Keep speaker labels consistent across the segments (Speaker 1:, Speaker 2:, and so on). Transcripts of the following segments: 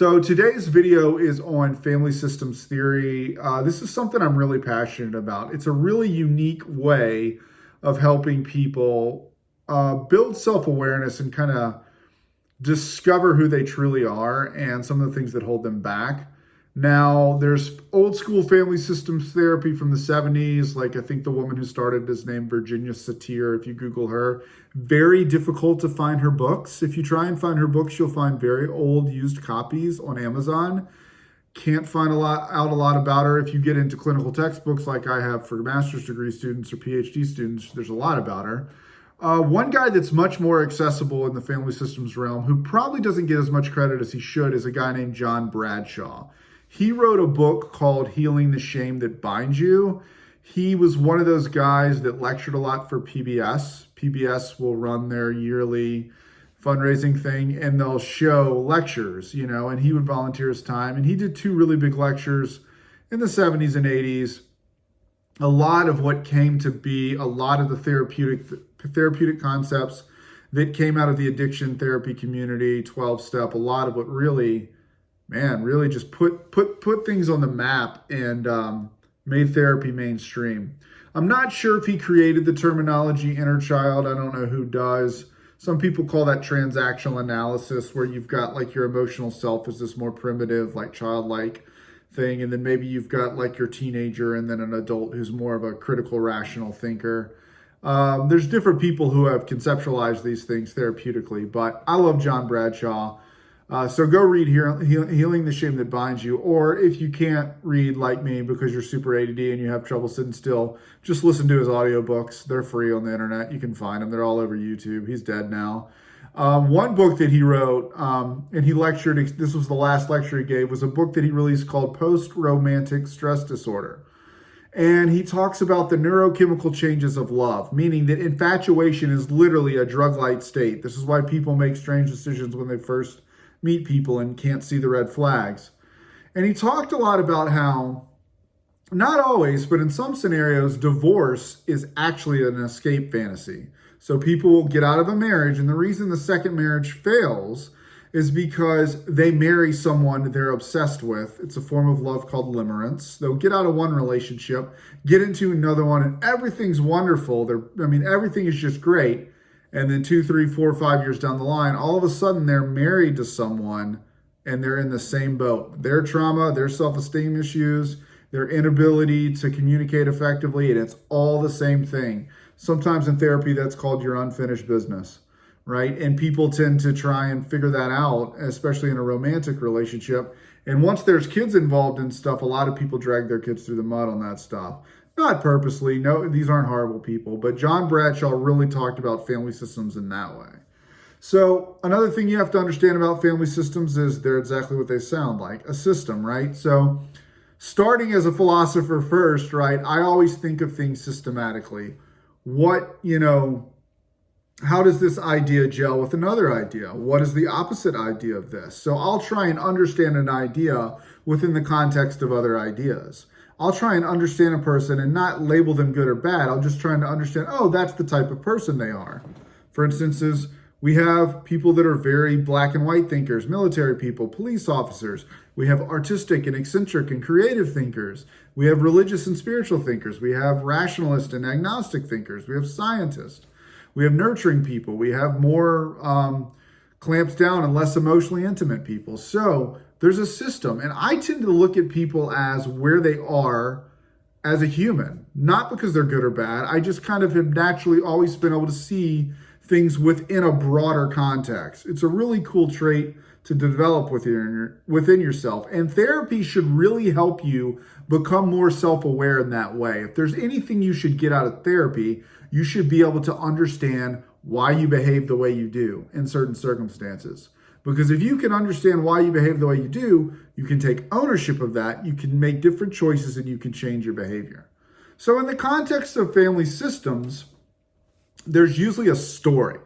Speaker 1: So today's video is on family systems theory. This is something I'm really passionate about. It's a really unique way of helping people build self-awareness and kind of discover who they truly are and some of the things that hold them back. Now, there's old school family systems therapy from the 70s. Like, I think the woman who started is named Virginia Satir. If you Google her, very difficult to find her books. If you try and find her books, you'll find very old used copies on Amazon. Can't find a lot about her. If you get into clinical textbooks like I have for master's degree students or PhD students, there's a lot about her. One guy that's much more accessible in the family systems realm, who probably doesn't get as much credit as he should, is a guy named John Bradshaw. He wrote a book called Healing the Shame That Binds You. He was one of those guys that lectured a lot for PBS. PBS will run their yearly fundraising thing and they'll show lectures, and he would volunteer his time. And he did two really big lectures in the 70s and 80s. A lot of what came to be a lot of the therapeutic concepts that came out of the addiction therapy community, 12-step, a lot of what really just put things on the map and made therapy mainstream. I'm not sure if he created the terminology inner child. I don't know who does. Some people call that transactional analysis, where you've got like your emotional self as this more primitive, like childlike thing. And then maybe you've got like your teenager and then an adult who's more of a critical, rational thinker. There's different people who have conceptualized these things therapeutically, but I love John Bradshaw. So go read Healing the Shame That Binds You, or if you can't read like me because you're super ADD and you have trouble sitting still, just listen to his audiobooks. They're free on the internet. You can find them. They're all over YouTube. He's dead now. One book that he wrote, and he lectured, this was the last lecture he gave, was a book that he released called Post-Romantic Stress Disorder. And he talks about the neurochemical changes of love, meaning that infatuation is literally a drug-like state. This is why people make strange decisions when they first meet people and can't see the red flags. And he talked a lot about how, not always, but in some scenarios, divorce is actually an escape fantasy. So people will get out of a marriage, and the reason the second marriage fails is because they marry someone they're obsessed with. It's a form of love called limerence. They'll get out of one relationship, get into another one, and everything's wonderful. Everything is just great. And then 2, 3, 4, 5 years down the line, all of a sudden they're married to someone and they're in the same boat. Their trauma, their self-esteem issues, their inability to communicate effectively, and it's all the same thing. Sometimes in therapy, that's called your unfinished business, right? And people tend to try and figure that out, especially in a romantic relationship. And once there's kids involved in stuff, a lot of people drag their kids through the mud on that stuff. Not purposely, no, these aren't horrible people, but John Bradshaw really talked about family systems in that way. So another thing you have to understand about family systems is they're exactly what they sound like, a system, right? So starting as a philosopher first, right, I always think of things systematically. How does this idea gel with another idea? What is the opposite idea of this? So I'll try and understand an idea within the context of other ideas. I'll try and understand a person and not label them good or bad. I'll just try to understand, that's the type of person they are. For instance, we have people that are very black and white thinkers, military people, police officers. We have artistic and eccentric and creative thinkers. We have religious and spiritual thinkers. We have rationalist and agnostic thinkers. We have scientists. We have nurturing people. We have more clamped down and less emotionally intimate people. So there's a system, and I tend to look at people as where they are as a human, not because they're good or bad. I just kind of have naturally always been able to see things within a broader context. It's a really cool trait to develop within yourself, and therapy should really help you become more self-aware in that way. If there's anything you should get out of therapy, you should be able to understand why you behave the way you do in certain circumstances. Because if you can understand why you behave the way you do, you can take ownership of that, you can make different choices, and you can change your behavior. So in the context of family systems, there's usually a story.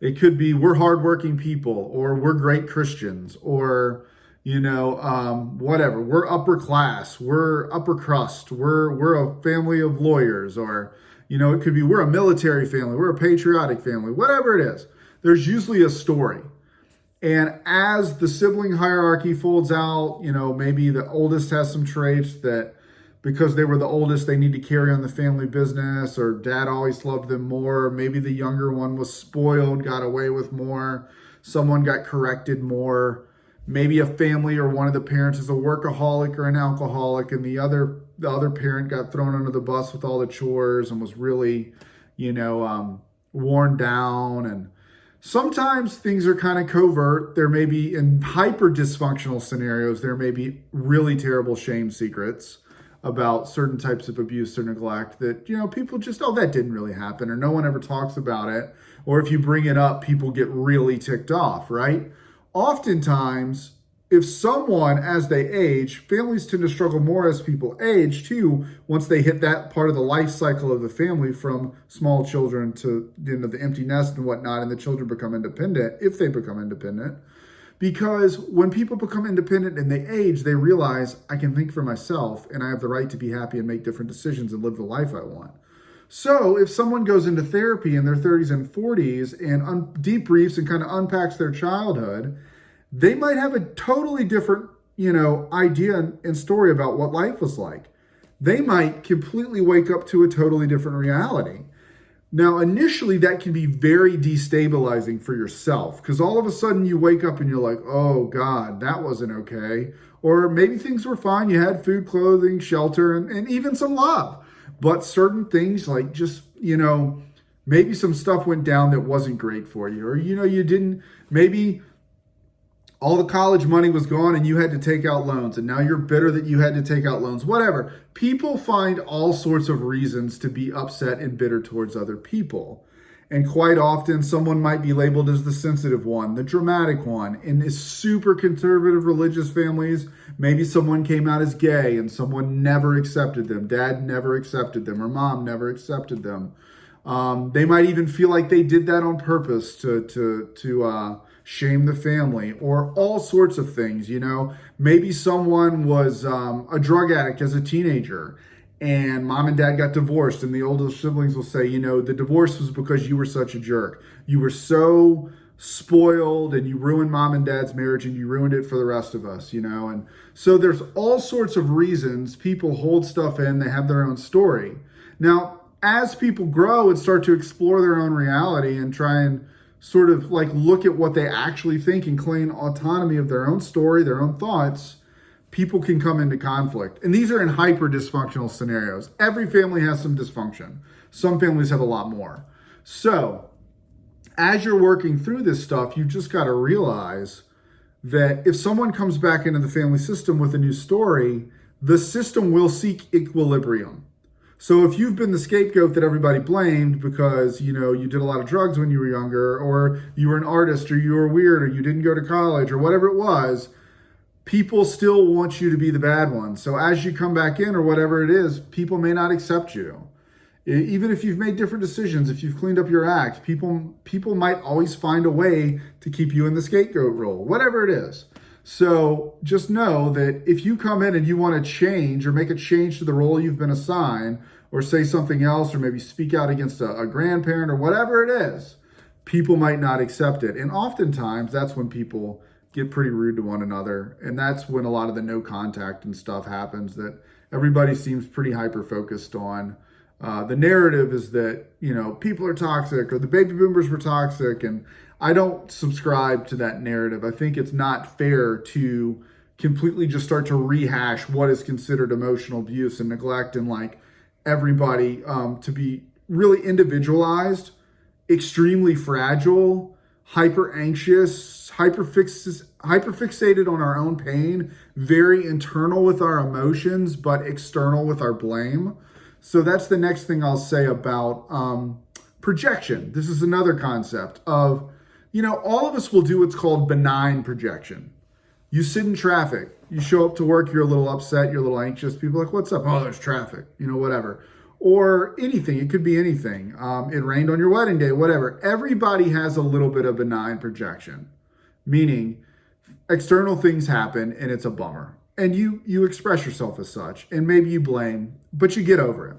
Speaker 1: It could be we're hardworking people, or we're great Christians, or whatever. We're upper class, we're upper crust, we're a family of lawyers, or it could be we're a military family, we're a patriotic family, whatever it is. There's usually a story. And as the sibling hierarchy folds out, maybe the oldest has some traits that because they were the oldest, they need to carry on the family business, or dad always loved them more. Maybe the younger one was spoiled, got away with more. Someone got corrected more. Maybe a family or one of the parents is a workaholic or an alcoholic, and the other parent got thrown under the bus with all the chores and was really, worn down. And sometimes things are kind of covert. There may be, in hyper dysfunctional scenarios, there may be really terrible shame secrets about certain types of abuse or neglect that, people just, oh, that didn't really happen, or no one ever talks about it. Or if you bring it up, people get really ticked off, right? Oftentimes, if someone, as they age, families tend to struggle more as people age too, once they hit that part of the life cycle of the family, from small children to the empty nest and whatnot, and the children become independent, if they become independent. Because when people become independent and they age, they realize, I can think for myself and I have the right to be happy and make different decisions and live the life I want. So if someone goes into therapy in their 30s and 40s and debriefs and kind of unpacks their childhood, they might have a totally different, idea and story about what life was like. They might completely wake up to a totally different reality. Now, initially, that can be very destabilizing for yourself, because all of a sudden you wake up and you're like, oh, God, that wasn't okay. Or maybe things were fine. You had food, clothing, shelter, and even some love. But certain things, like just, maybe some stuff went down that wasn't great for you. Or, you didn't, maybe all the college money was gone and you had to take out loans, and now you're bitter that you had to take out loans, whatever. People find all sorts of reasons to be upset and bitter towards other people. And quite often, someone might be labeled as the sensitive one, the dramatic one. In super conservative religious families, maybe someone came out as gay and someone never accepted them. Dad never accepted them, or mom never accepted them. They might even feel like they did that on purpose to shame the family, or all sorts of things. Maybe someone was a drug addict as a teenager, and mom and dad got divorced, and the older siblings will say, the divorce was because you were such a jerk. You were so spoiled, and you ruined mom and dad's marriage, and you ruined it for the rest of us, And so there's all sorts of reasons people hold stuff in. They have their own story. Now, as people grow and start to explore their own reality and try and sort of like look at what they actually think and claim autonomy of their own story, their own thoughts, people can come into conflict. And these are in hyper dysfunctional scenarios. Every family has some dysfunction. Some families have a lot more. So as you're working through this stuff, you've just got to realize that if someone comes back into the family system with a new story, the system will seek equilibrium. So if you've been the scapegoat that everybody blamed because, you did a lot of drugs when you were younger, or you were an artist, or you were weird, or you didn't go to college, or whatever it was, people still want you to be the bad one. So as you come back in, or whatever it is, people may not accept you. Even if you've made different decisions, if you've cleaned up your act, people might always find a way to keep you in the scapegoat role, whatever it is. So just know that if you come in and you want to change or make a change to the role you've been assigned, or say something else, or maybe speak out against a grandparent, or whatever it is, people might not accept it. And oftentimes that's when people get pretty rude to one another. And that's when a lot of the no contact and stuff happens that everybody seems pretty hyper focused on. The narrative is that, people are toxic, or the baby boomers were toxic. And I don't subscribe to that narrative. I think it's not fair to completely just start to rehash what is considered emotional abuse and neglect, and like everybody to be really individualized, extremely fragile, hyper anxious, hyper fixated on our own pain, very internal with our emotions, but external with our blame. So that's the next thing I'll say about projection. This is another concept of, all of us will do what's called benign projection. You sit in traffic, you show up to work, you're a little upset, you're a little anxious. People are like, what's up? Oh, there's traffic, whatever. Or anything, it could be anything. It rained on your wedding day, whatever. Everybody has a little bit of benign projection, meaning external things happen and it's a bummer. And you express yourself as such, and maybe you blame, but you get over it.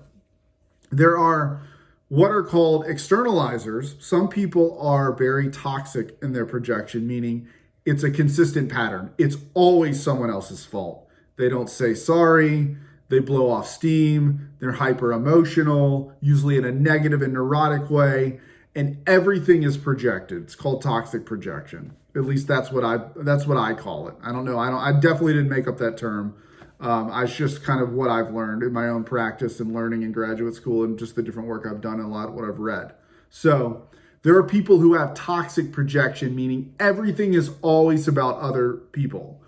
Speaker 1: There are what are called externalizers. Some people are very toxic in their projection, meaning it's a consistent pattern. It's always someone else's fault. They don't say sorry. They blow off steam. They're hyper emotional, usually in a negative and neurotic way. And everything is projected. It's called toxic projection. At least that's what I call it. I don't know. I definitely didn't make up that term. It's just kind of what I've learned in my own practice and learning in graduate school and just the different work I've done and a lot of what I've read. So there are people who have toxic projection, meaning everything is always about other people.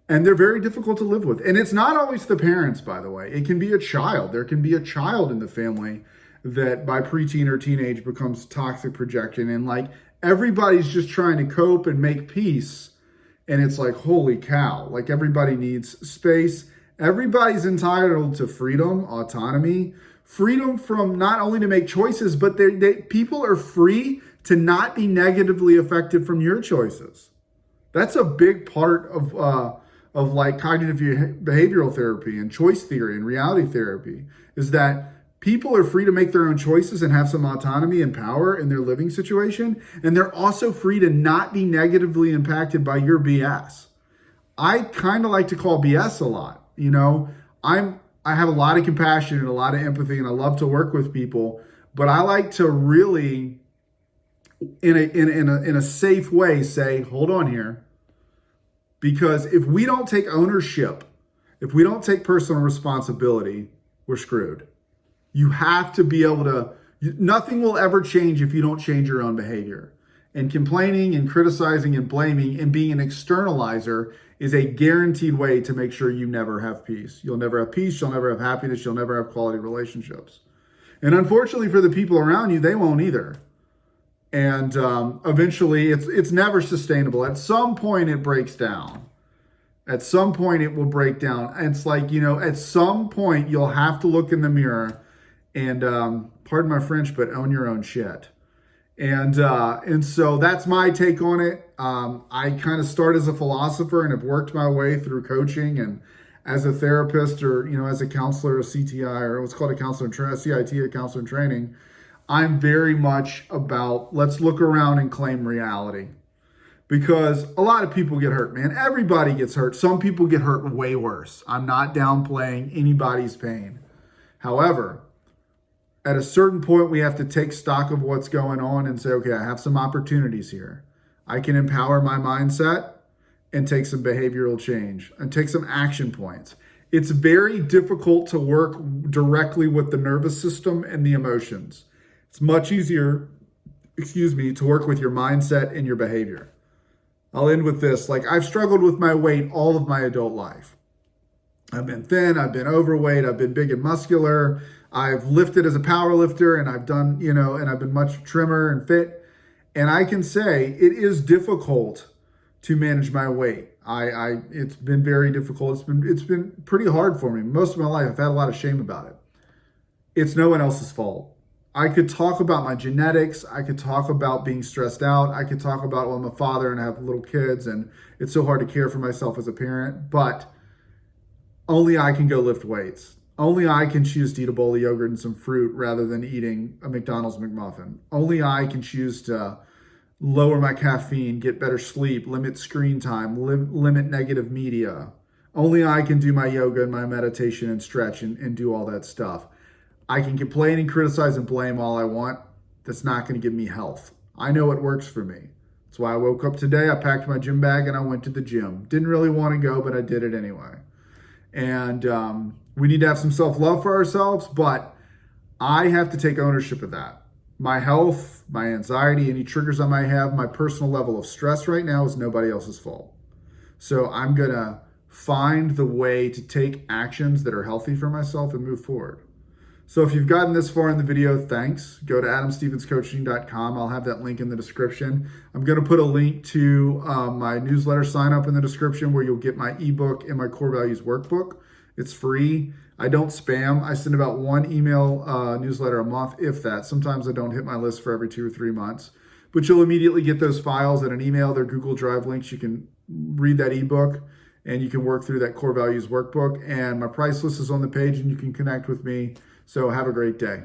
Speaker 1: And they're very difficult to live with. And it's not always the parents, by the way. It can be a child. There can be a child in the family that by preteen or teenage becomes toxic projection. And like everybody's just trying to cope and make peace. And it's like, holy cow, like everybody needs space. Everybody's entitled to freedom, autonomy, freedom from not only to make choices, but people are free to not be negatively affected from your choices. That's a big part of like cognitive behavioral therapy and choice theory and reality therapy, is that people are free to make their own choices and have some autonomy and power in their living situation. And they're also free to not be negatively impacted by your BS. I kind of like to call BS a lot. You know, I have a lot of compassion and a lot of empathy, and I love to work with people, but I like to really, in a safe way, say, hold on here. Because if we don't take ownership, if we don't take personal responsibility, we're screwed. You have to be able to, nothing will ever change if you don't change your own behavior. And complaining and criticizing and blaming and being an externalizer is a guaranteed way to make sure you never have peace. You'll never have peace, you'll never have happiness, you'll never have quality relationships. And unfortunately for the people around you, they won't either. And eventually it's never sustainable. At some point it breaks down. At some point it will break down. And it's like, you know, at some point you'll have to look in the mirror and pardon my French, but own your own shit. And so that's my take on it. I kind of start as a philosopher and have worked my way through coaching and as a therapist, or, you know, as a counselor, a CTI, or what's called a counselor, CIT, a counselor in training. I'm very much about, let's look around and claim reality, because a lot of people get hurt, man. Everybody gets hurt. Some people get hurt way worse. I'm not downplaying anybody's pain. However, at a certain point, we have to take stock of what's going on and say, okay, I have some opportunities here. I can empower my mindset and take some behavioral change and take some action points. It's very difficult to work directly with the nervous system and the emotions. It's much easier, to work with your mindset and your behavior. I'll end with this. Like, I've struggled with my weight all of my adult life. I've been thin, I've been overweight, I've been big and muscular. I've lifted as a power lifter, and I've done, and I've been much trimmer and fit. And I can say it is difficult to manage my weight. It's been very difficult. It's been pretty hard for me. Most of my life, I've had a lot of shame about it. It's no one else's fault. I could talk about my genetics. I could talk about being stressed out. I could talk about, well, I'm a father and I have little kids and it's so hard to care for myself as a parent, but only I can go lift weights. Only I can choose to eat a bowl of yogurt and some fruit rather than eating a McDonald's McMuffin. Only I can choose to lower my caffeine, get better sleep, limit screen time, limit negative media. Only I can do my yoga and my meditation and stretch and do all that stuff. I can complain and criticize and blame all I want. That's not going to give me health. I know what works for me. That's why I woke up today, I packed my gym bag and I went to the gym. Didn't really want to go, but I did it anyway. And we need to have some self-love for ourselves, but I have to take ownership of that. My health, my anxiety, any triggers I might have, my personal level of stress right now is nobody else's fault. So I'm going to find the way to take actions that are healthy for myself and move forward. So if you've gotten this far in the video, thanks. Go to adamstevenscoaching.com. I'll have that link in the description. I'm going to put a link to my newsletter sign up in the description where you'll get my ebook and my core values workbook. It's free. I don't spam. I send about one email newsletter a month, if that. Sometimes I don't hit my list for every 2 or 3 months. But you'll immediately get those files in an email. They're Google Drive links. You can read that ebook and you can work through that core values workbook. And my price list is on the page and you can connect with me. So have a great day.